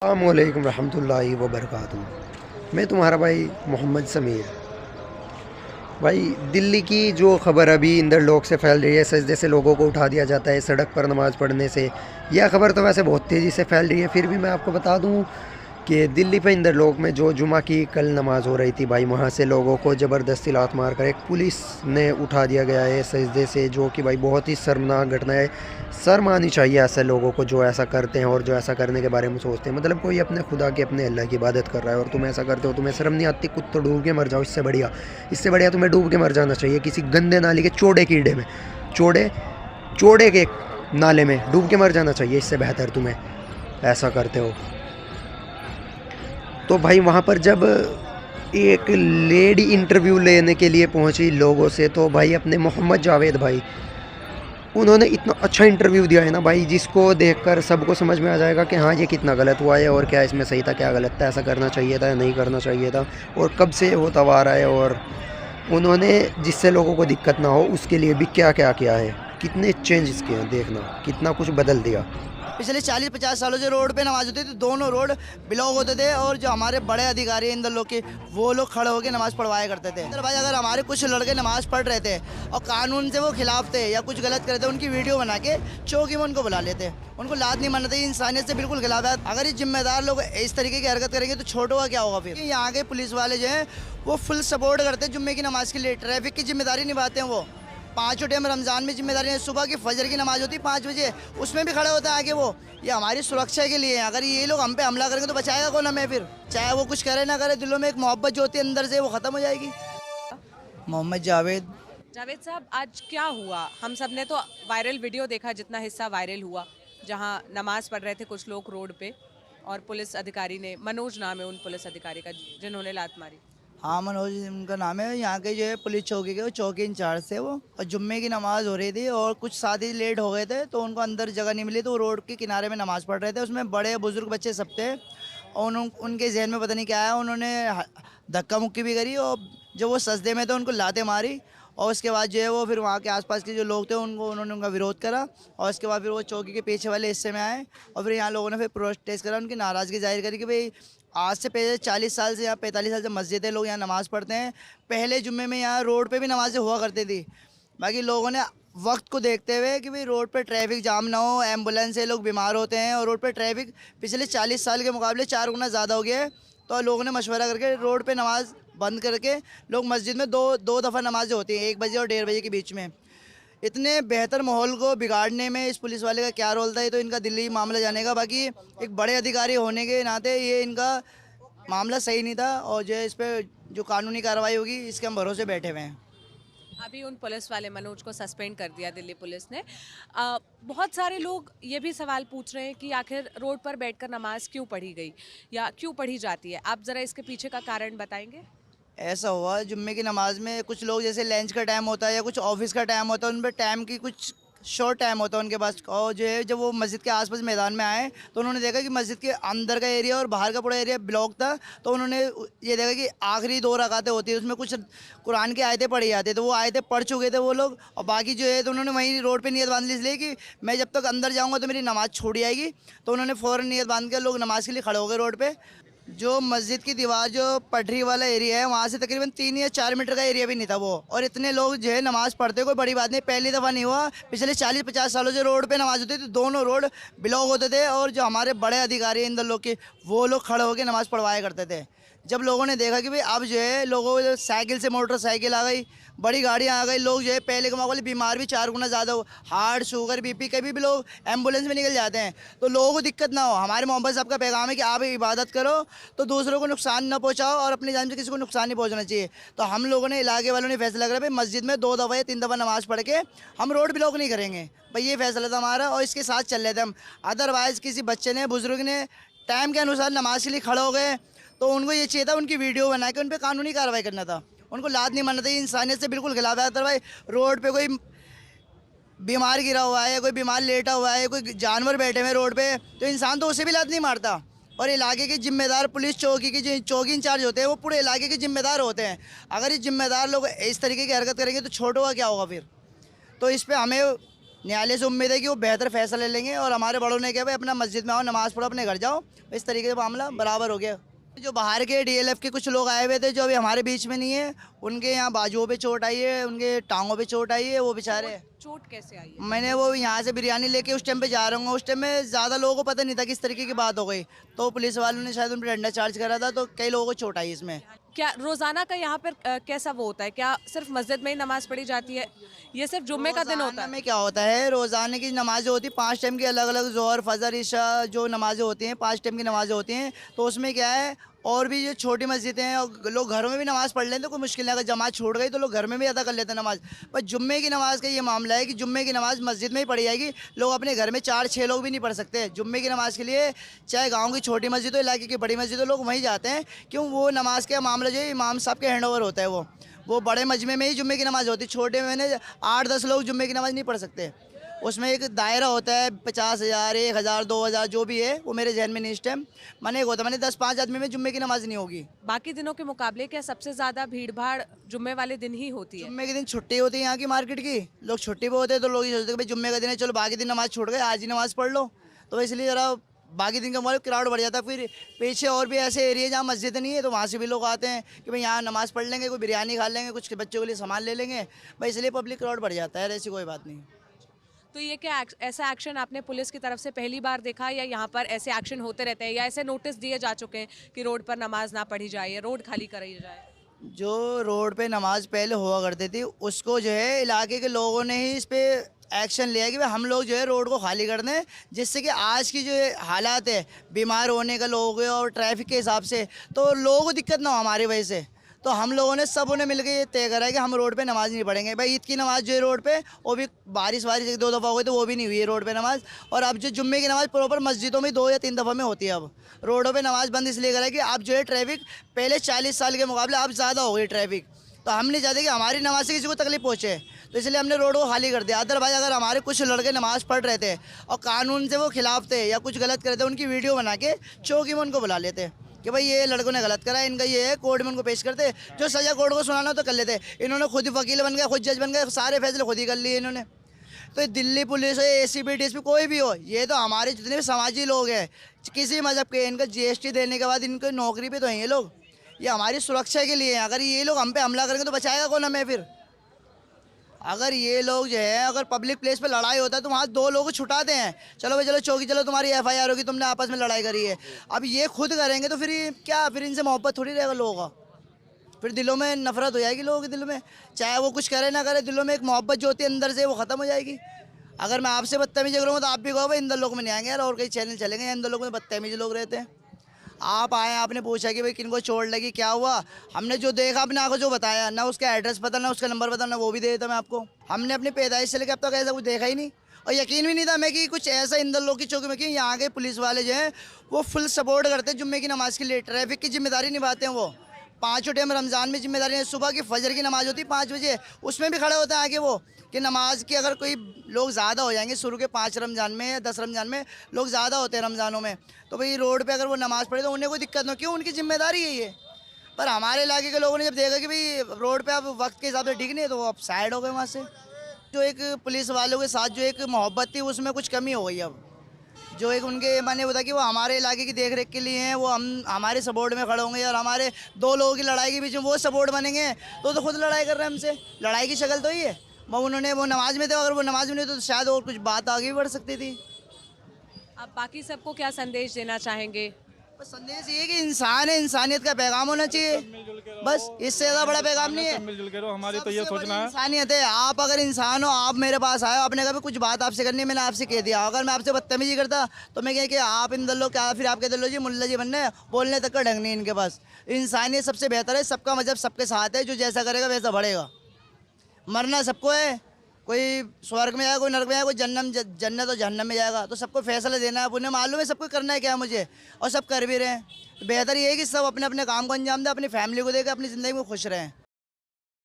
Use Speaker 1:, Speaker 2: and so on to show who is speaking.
Speaker 1: अस्सलामुअलैकुम रहमतुल्लाहि व बरकातुहू। मैं तुम्हारा भाई मोहम्मद समीर। भाई, दिल्ली की जो खबर अभी इंदर लोग से फैल रही है, सजदे से लोगों को उठा दिया जाता है सड़क पर नमाज़ पढ़ने से, यह खबर तो वैसे बहुत तेज़ी से फैल रही है। फिर भी मैं आपको बता दूं कि दिल्ली पे इंदर लोग में जो जुमा की कल नमाज़ हो रही थी भाई, वहाँ से लोगों को ज़बरदस्ती लात मार कर एक पुलिस ने उठा दिया गया है सजदे से, जो कि भाई बहुत ही शर्मनाक घटना है। शर्म आनी चाहिए ऐसे लोगों को जो ऐसा करते हैं और जो ऐसा करने के बारे में सोचते हैं। मतलब कोई अपने खुदा की, अपने अल्लाह की इबादत कर रहा है और तुम ऐसा करते हो, तुम्हें शर्म नहीं आती? कुत्ते डूब के मर जाओ, इससे बढ़िया तुम्हें डूब के मर जाना चाहिए किसी गंदे नाली के चौड़े कीड़े में, चौड़े चौड़े के नाले में डूब के मर जाना चाहिए। इससे बेहतर तुम्हें ऐसा करते हो। तो भाई वहाँ पर जब एक लेडी इंटरव्यू लेने के लिए पहुँची लोगों से, तो भाई अपने मोहम्मद जावेद भाई, उन्होंने इतना अच्छा इंटरव्यू दिया है ना भाई, जिसको देखकर सबको समझ में आ जाएगा कि हाँ ये कितना गलत हुआ है और क्या इसमें सही था, क्या गलत था, ऐसा करना चाहिए था या नहीं करना चाहिए था, और कब से होता आ रहा है, और उन्होंने जिससे लोगों को दिक्कत ना हो उसके लिए भी क्या क्या किया है, कितने चेंजेस किए हैं, देखना कितना कुछ बदल दिया।
Speaker 2: पिछले 40-50 सालों से रोड पे नमाज होती थी, दोनों रोड ब्लॉक होते थे और जो हमारे बड़े अधिकारी हैं इंदर लोग के, वो लोग खड़े होकर नमाज पढ़वाया करते थे। इंदर भाई, अगर हमारे कुछ लड़के नमाज पढ़ रहे थे और कानून से वो खिलाफ थे या कुछ गलत कर रहे थे, उनकी वीडियो बना के चौकी में उनको बुला लेते। उनको लात नहीं मानना चाहिए, इंसानियत से बिल्कुल खिलाफ है। अगर ये जिम्मेदार लोग इस तरीके की हरकत करेंगे तो छोटों का क्या होगा? फिर यहाँ के पुलिस वाले जो हैं वो फुल सपोर्ट करते हैं जुम्मे की नमाज के लिए, ट्रैफिक की जिम्मेदारी निभाते हैं। वो पाँचों टाइम रमज़ान में जिम्मेदारी है, सुबह की फजर की नमाज होती है 5 बजे, उसमें भी खड़े होता है आगे वो। ये हमारी सुरक्षा के लिए है। अगर ये लोग हम पे हमला करेंगे तो बचाएगा कौन हमें? फिर चाहे वो कुछ करे ना करे, दिलों में एक मोहब्बत जो होती है अंदर से, वो ख़त्म हो जाएगी। मोहम्मद जावेद।
Speaker 3: जावेद साहब, आज क्या हुआ? हम सब ने तो वायरल वीडियो देखा, जितना हिस्सा वायरल हुआ, जहां नमाज पढ़ रहे थे कुछ लोग रोड पे और पुलिस अधिकारी ने, मनोज नाम है उन पुलिस अधिकारी का जिन्होंने लात मारी।
Speaker 2: हाँ, मनोज उनका नाम है। यहाँ के जो है पुलिस चौकी के, वो चौकी इंचार्ज थे वो। और जुम्मे की नमाज हो रही थी और कुछ साथी लेट हो गए थे, तो उनको अंदर जगह नहीं मिली, तो वो रोड के किनारे में नमाज पढ़ रहे थे। उसमें बड़े बुजुर्ग बच्चे सब थे और उनके जहन में पता नहीं क्या है, उन्होंने धक्का मुक्की भी करी और जब वो सजदे में थे उनको लाते मारी। और उसके बाद जो है वो फिर वहाँ के आसपास के जो लोग थे उन्होंने उनका विरोध करा। और उसके बाद फिर वो चौकी के पीछे वाले हिस्से में आए और फिर यहाँ लोगों ने फिर प्रोटेस्ट करा, उनकी नाराज़गी जाहिर करी कि भाई आज से पहले 40 साल से या 45 साल से मस्जिद है, लोग यहाँ नमाज़ पढ़ते हैं। पहले जुम्मे में यहाँ रोड पे भी नमाज़ें हुआ करती थी। बाकी लोगों ने वक्त को देखते हुए कि भाई रोड पे ट्रैफिक जाम ना हो, एम्बुलेंस से लोग बीमार होते हैं और रोड पे ट्रैफिक पिछले 40 साल के मुकाबले 4 गुना ज़्यादा हो गया है, तो लोगों ने मशवरा करके रोड पे नमाज बंद करके लोग मस्जिद में दो दफ़ा नमाज़ें होती हैं, 1 बजे और 1:30 बजे के बीच में। इतने बेहतर माहौल को बिगाड़ने में इस पुलिस वाले का क्या रोल था, ये तो इनका दिल्ली मामला जानेगा। बाकी एक बड़े अधिकारी होने के नाते ये इनका मामला सही नहीं था और जो इस पर जो कानूनी कार्रवाई होगी इसके हम भरोसे बैठे हुए हैं।
Speaker 3: अभी उन पुलिस वाले मनोज को सस्पेंड कर दिया दिल्ली पुलिस ने। बहुत सारे लोग ये भी सवाल पूछ रहे हैं कि आखिर रोड पर बैठकर नमाज क्यों पढ़ी गई या क्यों पढ़ी जाती है? आप ज़रा इसके पीछे का कारण बताएंगे।
Speaker 2: ऐसा हुआ, जुम्मे की नमाज में कुछ लोग जैसे लंच का टाइम होता है या कुछ ऑफिस का टाइम होता है, उन पर टाइम की कुछ शॉर्ट टाइम होता है उनके पास। और जो है जब वो मस्जिद के आसपास मैदान में आए तो उन्होंने देखा कि मस्जिद के अंदर का एरिया और बाहर का पूरा एरिया ब्लॉक था। तो उन्होंने ये देखा कि आखिरी 2 रकातें होती है, उसमें कुछ कुरान की आयतें पढ़ी जाती है, तो वो आयतें पढ़ चुके थे वो लोग। और बाकी जो है तो उन्होंने वहीं रोड पर नियत बांध ली, इसलिए कि मैं जब तक अंदर जाऊँगा तो मेरी नमाज़ छूट जाएगी। तो उन्होंने फ़ौरन नियत बांध के लोग नमाज़ के लिए खड़े हो गए रोड पर। जो मस्जिद की दीवार जो पटरी वाला एरिया है, वहाँ से तकरीबन 3 या 4 मीटर का एरिया भी नहीं था वो। और इतने लोग जो है नमाज़ पढ़ते, कोई बड़ी बात नहीं, पहली दफ़ा नहीं हुआ। पिछले 40-50 सालों से रोड पे नमाज होती थी, दोनों रोड ब्लॉक होते थे और जो हमारे बड़े अधिकारी हैं इंदर लोग के, वो लोग खड़े होकर नमाज़ पढ़वाया करते थे। जब लोगों ने देखा कि भाई अब जो है लोगों को साइकिल से मोटरसाइकिल आ गई, बड़ी गाड़ियाँ आ गई, लोग जो है पहले के मुकाबले बीमार भी 4 गुना ज़्यादा हो, हार्ट शुगर बीपी, कभी भी लोग एम्बुलेंस में निकल जाते हैं, तो लोगों को दिक्कत ना हो। हमारे मोहम्मद साहब का पैगाम है कि आप इबादत करो तो दूसरों को नुकसान ना पहुँचाओ और अपनी जान से किसी को नुकसान नहीं पहुँचना चाहिए। तो हम लोगों ने, इलाके वालों ने फैसला करा भाई मस्जिद में 2 दफ़ा या 3 दफ़ा नमाज़ पढ़ के हम रोड ब्लॉक नहीं करेंगे। भाई ये फैसला था हमारा और इसके साथ चल रहे थे हम। अदरवाइज़ किसी बच्चे ने, बुजुर्ग ने टाइम के अनुसार नमाज के लिए खड़े हो गए तो उनको ये चाहिए था उनकी वीडियो बना के उन पर कानूनी कार्रवाई करना था। उनको लात नहीं मानना चाहिए, इंसानियत से बिल्कुल खिलाफ है। अदरवाइज रोड पे कोई बीमार गिरा हुआ है, कोई बीमार लेटा हुआ है, कोई जानवर बैठे हुए रोड पे, तो इंसान तो उसे भी लात नहीं मारता। और इलाके के जिम्मेदार पुलिस चौकी के जो चौकी इंचार्ज होते हैं वो पूरे इलाके के जिम्मेदार होते हैं। अगर ये जिम्मेदार लोग इस तरीके की हरकत करेंगे तो छोटों का क्या होगा फिर? तो इस पर हमें न्यायालय से उम्मीद है कि वो बेहतर फैसला ले लेंगे और हमारे बड़ों ने कहा भाई अपना मस्जिद में आओ, नमाज़ पढ़ो, अपने घर जाओ। इस तरीके से मामला बराबर हो गया। जो बाहर के डीएलएफ के कुछ लोग आए हुए थे जो अभी हमारे बीच में नहीं है, उनके यहाँ बाजुओं पे चोट आई है, उनके टांगों पे चोट आई है, वो बेचारे।
Speaker 3: चोट कैसे आई है?
Speaker 2: मैंने वो यहाँ से बिरयानी लेके उस टाइम पे जा रहा हूँ, उस टाइम में ज़्यादा लोगों को पता नहीं था किस तरीके की बात हो गई, तो पुलिस वालों ने शायद उन पर डंडा चार्ज करा था, तो कई लोगों को चोट आई इसमें।
Speaker 3: क्या रोजाना का यहाँ पर कैसा वो होता है? क्या सिर्फ मस्जिद में ही नमाज पढ़ी जाती है? ये सिर्फ जुम्मे का दिन होता
Speaker 2: रोज़ाना
Speaker 3: है?
Speaker 2: में क्या होता है, रोज़ाना की नमाज़ें होती हैं 5 टाइम की, अलग अलग ज़ोहर फजर इशा जो नमाज़ें होती हैं 5 टाइम की नमाज़ें होती हैं। तो उसमें क्या है, और भी जो छोटी मस्जिदें हैं और लोग घरों में भी नमाज़ पढ़ लेते हैं, कोई मुश्किल नहीं। अगर जमात छूट गई तो लोग घर में भी अदा कर लेते हैं नमाज़। पर जुम्मे की नमाज़ का ये मामला है कि जुम्मे की नमाज़ मस्जिद में ही पढ़ी जाएगी, लोग अपने घर में 4-6 लोग भी नहीं पढ़ सकते। जुम्मे की नमाज़ के लिए चाहे गाँव की छोटी मस्जिद हो, इलाके की बड़ी मस्जिद हो, लोग वहीं जाते हैं। क्यों? वो नमाज़ का मामला जो है इमाम साहब के हैंड ओवर होता है। वो बड़े मजमे में ही जुम्मे की नमाज़ होती है, छोटे में 8-10 लोग जुम्मे की नमाज़ नहीं पढ़ सकते। उसमें एक दायरा होता है 50,000, 1,000, 2,000 जो भी है, वो मेरे जहन में नहीं इस टाइम। मैंने एक होता मैंने 10-5 आदमी में जुम्मे की नमाज़ नहीं होगी।
Speaker 3: बाकी दिनों के मुकाबले क्या सबसे ज्यादा भीड़ भाड़ जुम्मे वाले दिन ही होती है?
Speaker 2: जुम्मे के दिन छुट्टी होती है यहाँ की मार्केट की, लोग छुट्टी पे होते हैं, तो लोग ये सोचते हैं कि भाई जुम्मे का दिन है, चलो बाकी दिन नमाज़ छूट गए, आज ही नमाज़ पढ़ लो। तो इसलिए ज़रा बाकी दिन का मतलब क्राउड बढ़ जाता है। फिर पीछे और भी ऐसे एरिया जहाँ मस्जिद नहीं है, तो वहाँ से भी लोग आते हैं कि भाई यहाँ नमाज़ पढ़ लेंगे, कोई बिरयानी खा लेंगे, कुछ बच्चों के लिए सामान ले लेंगे, भाई इसलिए पब्लिक क्राउड बढ़ जाता है। ऐसी कोई बात नहीं।
Speaker 3: तो ये क्या ऐसा एक्शन आपने पुलिस की तरफ से पहली बार देखा, या यहाँ पर ऐसे एक्शन होते रहते हैं, या ऐसे नोटिस दिए जा चुके हैं कि रोड पर नमाज ना पढ़ी जाए या रोड खाली कराई जाए?
Speaker 2: जो रोड पे नमाज पहले हुआ करती थी, उसको जो है इलाके के लोगों ने ही इस पे एक्शन लिया कि भाई हम लोग जो है रोड को खाली कर दें, जिससे कि आज की जो हालात है बीमार होने का लोग और ट्रैफिक के हिसाब से, तो लोगों को दिक्कत ना हो हमारी वजह से। तो हम लोगों ने सबों ने मिलकर ये तय करा है कि हम रोड पे नमाज़ नहीं पढ़ेंगे। भाई ईद की नमाज़ जो है रोड पे, वो भी बारिश 1-2 दफ़ा हो गई तो वो भी नहीं हुई है रोड पे नमाज़। और अब जो जुम्मे की नमाज़ प्रॉपर मस्जिदों में 2 या 3 दफ़ा में होती है। अब रोडों पे नमाज़ बंद इसलिए करा है कि अब जो है ट्रैफिक पहले 40 साल के मुकाबले अब ज़्यादा हो गई ट्रैफिक, तो हम नहीं चाहते कि हमारी नमाज से किसी को तकलीफ पहुँचे, तो इसलिए हमने रोड को खाली कर दिया। अदरवाइज अगर हमारे कुछ लड़के नमाज़ पढ़ रहे थे और कानून से वो खिलाफ थे या कुछ गलत कर रहे थे, उनकी वीडियो बना के चौकी में उनको बुला लेते कि भाई ये लड़कों ने गलत करा, इनका ये है, कोर्ट में उनको पेश करते, जो सज़ा कोर्ट को सुनाना तो कर लेते। इन्होंने खुद ही वकील बन गए, खुद जज बन गए, सारे फैसले खुद ही कर लिए इन्होंने। तो दिल्ली पुलिस हो, ACP DSP कोई भी हो, ये तो हमारे जितने भी समाजी लोग हैं किसी मज़हब के, इनका GST देने के बाद इनको नौकरी पे तो हैं ये लोग, ये हमारी सुरक्षा के लिए हैं। अगर ये लोग हम पे हमला करेंगे तो बचाएगा कौन हमें? फिर अगर ये लोग जो है, अगर पब्लिक प्लेस पे लड़ाई होता है तो वहाँ 2 लोगों को छुटाते हैं, चलो भाई चलो चौकी चलो, तुम्हारी FIR होगी, तुमने आपस में लड़ाई करी है। अब ये खुद करेंगे तो फिर क्या, फिर इनसे मोहब्बत थोड़ी रहेगा लोगों का, फिर दिलों में नफरत हो जाएगी लोगों के दिलों में। चाहे वो कुछ करे ना करे, दिलों में एक मोहब्बत जो होती है अंदर से, वो ख़त्म हो जाएगी। अगर मैं आपसे बदतमीजी करूँगा तो आप भी कहो भाई इंदर लोग में नहीं आएंगे यार, और कई चैनल चलेंगे, इंदर लोग में बदतमीजी लोग रहते हैं। आप आए, आपने पूछा कि भाई किनको चोट लगी, क्या हुआ, हमने जो देखा अपने आंखों जो बताया, ना उसका एड्रेस पता, ना उसका नंबर पता, ना वो भी दे देता मैं आपको। हमने अपनी पैदाइश से लेकर अब तक ऐसा कुछ देखा ही नहीं, और यकीन भी नहीं था मैं कि कुछ ऐसा इंदर लोग की चौकी में कि यहाँ के पुलिस वाले जो हैं वो फुल सपोर्ट करते हैं जुम्मे की नमाज़ के लिए, ट्रैफिक की जिम्मेदारी निभाते हैं। वो 5 टाइम रमज़ान में जिम्मेदारी है, सुबह की फजर की नमाज़ होती है 5 बजे, उसमें भी खड़े होते हैं आगे वो कि नमाज की अगर कोई लोग ज़्यादा हो जाएंगे, शुरू के 5 रमज़ान में या 10 रमज़ान में लोग ज़्यादा होते हैं रमज़ानों में, तो भाई रोड पे अगर वो नमाज़ पढ़े तो उन्हें कोई दिक्कत ना हो, क्यों, उनकी जिम्मेदारी है ये। पर हमारे इलाके के लोगों ने जब देखा कि भाई रोड पे अब वक्त के हिसाब से ठीक नहीं है, तो वो अब साइड हो गए वहाँ से। जो एक पुलिस वालों के साथ जो एक मोहब्बत थी, उसमें कुछ कमी हो गई। अब जो एक उनके मैंने बताया कि वो हमारे इलाके की देख रेख के लिए हैं, वो हम हमारे सपोर्ट में खड़े होंगे, और हमारे 2 लोगों की लड़ाई के बीच में वो सपोर्ट बनेंगे, तो खुद लड़ाई कर रहे हैं हमसे। लड़ाई की शक्ल तो ही है, वो उन्होंने वो नमाज में थे, अगर वो नमाज में नहीं तो शायद और कुछ बात आगे भी बढ़ सकती थी।
Speaker 3: आप बाकी सबको क्या संदेश देना चाहेंगे?
Speaker 2: बस संदेश ये है कि इंसान है, इंसानियत का पैगाम होना चाहिए, बस इससे ज़्यादा बड़ा पैगाम नहीं है।
Speaker 4: मिलजुल के रहो, हमारी तो ये
Speaker 2: सबसे बड़ी
Speaker 4: सोचना है।
Speaker 2: इंसानियत है। आप अगर इंसान हो, आप मेरे पास आए, आपने कहा कुछ बात आपसे करनी है, मैंने आपसे कह दिया। अगर मैं आपसे बदतमीजी करता तो मैं कह कि आप इन दलों क्या, फिर आप कहते लो जी मुल्ला जी बनने, बोलने तक का ढंग नहीं इनके पास। इंसानियत सबसे बेहतर है, सबका मजहब सबके साथ है, जो जैसा करेगा वैसा बढ़ेगा। मरना सबको है, कोई स्वर्ग में जाएगा, कोई नरक में जाएगा, कोई जन्नत और जहन्नम में जाएगा, तो सबको फैसला देना है। उन्हें मालूम है सबको करना है क्या है मुझे, और सब कर भी रहे हैं। बेहतर ये है कि सब अपने अपने काम को अंजाम दें, अपनी फैमिली को देकर अपनी ज़िंदगी में खुश रहें।